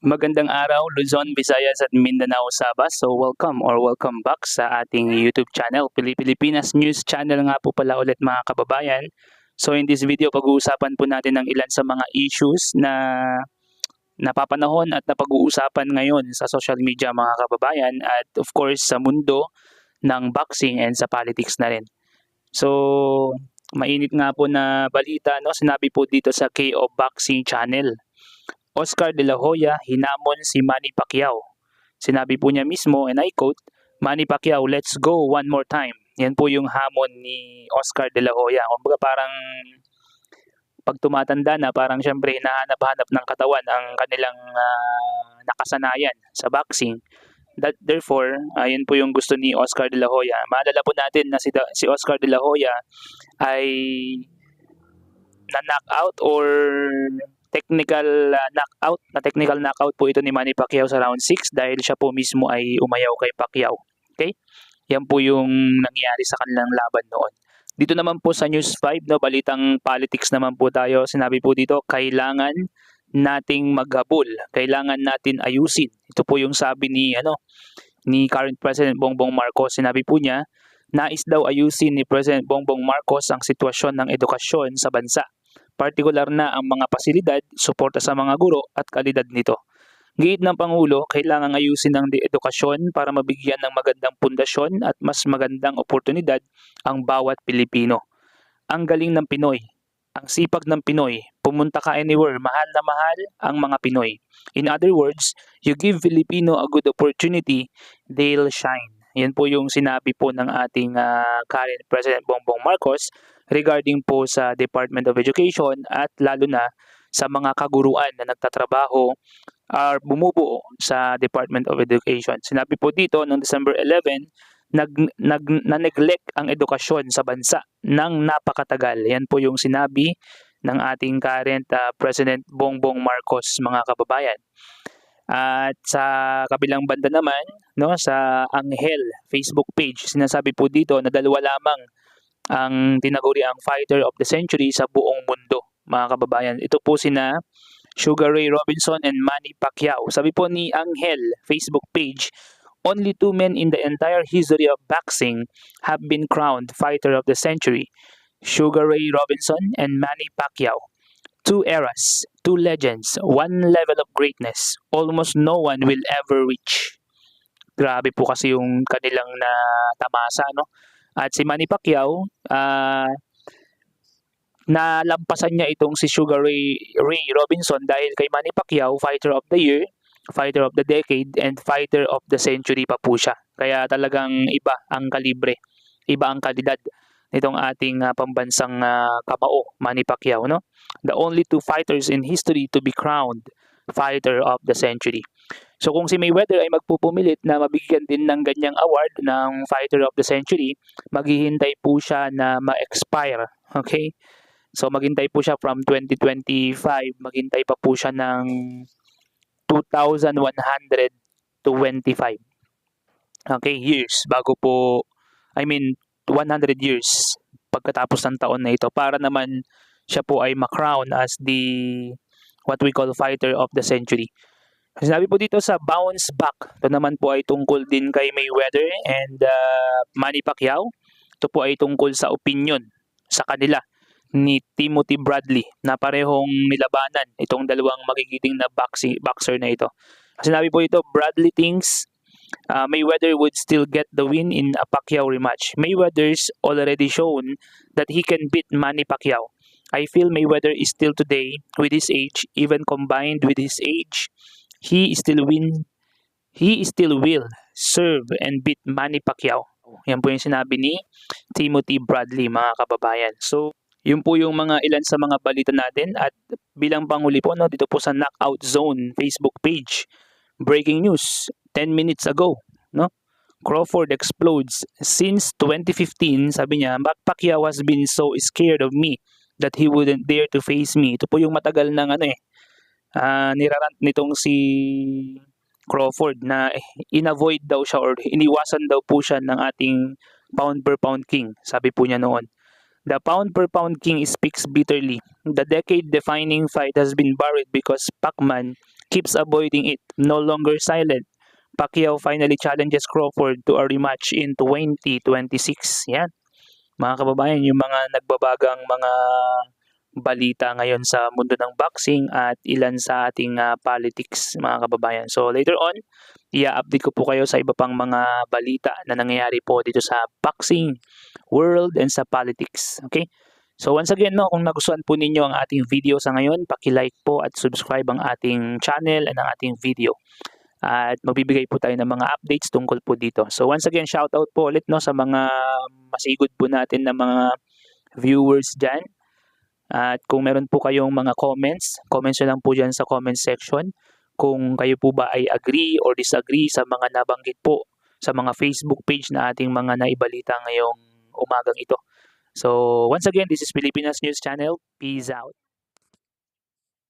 Magandang araw, Luzon, Visayas at Mindanao, Sabah. So welcome back sa ating YouTube channel, Pilipinas News Channel nga po pala ulit mga kababayan. So in this video, pag-uusapan po natin ng ilan sa mga issues na napapanahon at napag-uusapan ngayon sa social media mga kababayan at of course sa mundo ng boxing and sa politics na rin. So mainit nga po na balita, no? Sinabi po dito sa KO Boxing Channel, Oscar De La Hoya hinamon si Manny Pacquiao. Sinabi po niya mismo, and I quote, "Manny Pacquiao, let's go one more time." Yan po yung hamon ni Oscar De La Hoya. Kumbaga parang pag tumatanda na, parang syempre hinahanap-hanap ng katawan ang kanilang nakasanayan sa boxing. Therefore, yun po yung gusto ni Oscar De La Hoya. Maalala po natin na si Oscar De La Hoya ay na-knockout or technical knockout po ito ni Manny Pacquiao sa round 6 dahil siya po mismo ay umayaw kay Pacquiao. Okay? Yan po yung nangyari sa kanilang laban noon. Dito naman po sa News 5, no, balitang politics naman po tayo. Sinabi po dito, kailangan nating maghabol, kailangan natin ayusin. Ito po yung sabi ni current President Bongbong Marcos. Sinabi po niya, nais daw ayusin ni President Bongbong Marcos ang sitwasyon ng edukasyon sa bansa. Partikular na ang mga pasilidad, suporta sa mga guro at kalidad nito. Giit ng Pangulo, kailangang ayusin ang edukasyon para mabigyan ng magandang pundasyon at mas magandang oportunidad ang bawat Pilipino. Ang galing ng Pinoy, ang sipag ng Pinoy, pumunta ka anywhere, mahal na mahal ang mga Pinoy. In other words, you give Filipino a good opportunity, they'll shine. Yan po yung sinabi po ng ating current President Bongbong Marcos regarding po sa Department of Education at lalo na sa mga kaguruan na nagtatrabaho or bumubuo sa Department of Education. Sinabi po dito noong December 11, na-neglect ang edukasyon sa bansa ng napakatagal. Yan po yung sinabi ng ating current President Bongbong Marcos, mga kababayan. At sa kabilang banda naman, no, sa Anghel Facebook page, sinasabi po dito na dalawa lamang ang tinaguriang fighter of the century sa buong mundo, mga kababayan. Ito po sina Sugar Ray Robinson and Manny Pacquiao. Sabi po ni Anghel Facebook page, only two men in the entire history of boxing have been crowned fighter of the century, Sugar Ray Robinson and Manny Pacquiao. Two eras, two legends, one level of greatness, almost no one will ever reach. Grabe po kasi yung kanilang natamasa, no? At si Manny Pacquiao, nalampasan niya itong si Sugar Ray Robinson dahil kay Manny Pacquiao, fighter of the year, fighter of the decade, and fighter of the century pa po siya. Kaya talagang iba ang kalibre, iba ang kalidad nitong ating pambansang kamao, Manny Pacquiao, no? The only two fighters in history to be crowned fighter of the century. So kung si Mayweather ay magpupumilit na mabigyan din ng ganyang award ng fighter of the century, maghihintay po siya na ma-expire. Okay? So maghintay po siya from 2025, maghintay pa po siya ng 2,125. Okay, years bago po, 100 years pagkatapos ng taon na ito para naman siya po ay ma-crown as the what we call fighter of the century. Sinabi po dito sa bounce back, ito naman po ay tungkol din kay Mayweather and Manny Pacquiao. Ito po ay tungkol sa opinion sa kanila ni Timothy Bradley na parehong nilabanan itong dalawang magigiting na boxer na ito. Sinabi po dito, Bradley thinks Mayweather would still get the win in a Pacquiao rematch. Mayweather's already shown that he can beat Manny Pacquiao. I feel Mayweather is still today, with his age, even combined with his age, he still will serve and beat Manny Pacquiao. Yan po yung sinabi ni Timothy Bradley, mga kababayan. So, yun po yung ilan sa mga balita natin. At bilang panghuli po, no, dito po sa Knockout Zone Facebook page, breaking news, 10 minutes ago, no? Crawford explodes. Since 2015, sabi niya, Pacquiao has been so scared of me that he wouldn't dare to face me. Ito po yung matagal ng nirarant nitong si Crawford na in-avoid daw siya or iniwasan daw po siya ng ating pound per pound king. Sabi po niya noon, the pound per pound king speaks bitterly. The decade-defining fight has been buried because Pacman keeps avoiding it. No longer silent. Pacquiao finally challenges Crawford to a rematch in 2026. Yan. Mga kababayan, yung mga nagbabagang mga balita ngayon sa mundo ng boxing at ilan sa ating politics, mga kababayan. So later on, i-update ko po kayo sa iba pang mga balita na nangyayari po dito sa boxing world and sa politics. Okay? So once again, no, kung nagustuhan po ninyo ang ating video sa ngayon, paki-like po at subscribe ang ating channel and ang ating video. At magbibigay po tayo ng mga updates tungkol po dito. So once again, shoutout po ulit, no, sa mga masigod po natin na mga viewers dyan. At kung meron po kayong mga comments nyo lang po dyan sa comment section. Kung kayo po ba ay agree or disagree sa mga nabanggit po sa mga Facebook page na ating mga naibalita ngayong umagang ito. So once again, this is Pilipinas News Channel. Peace out.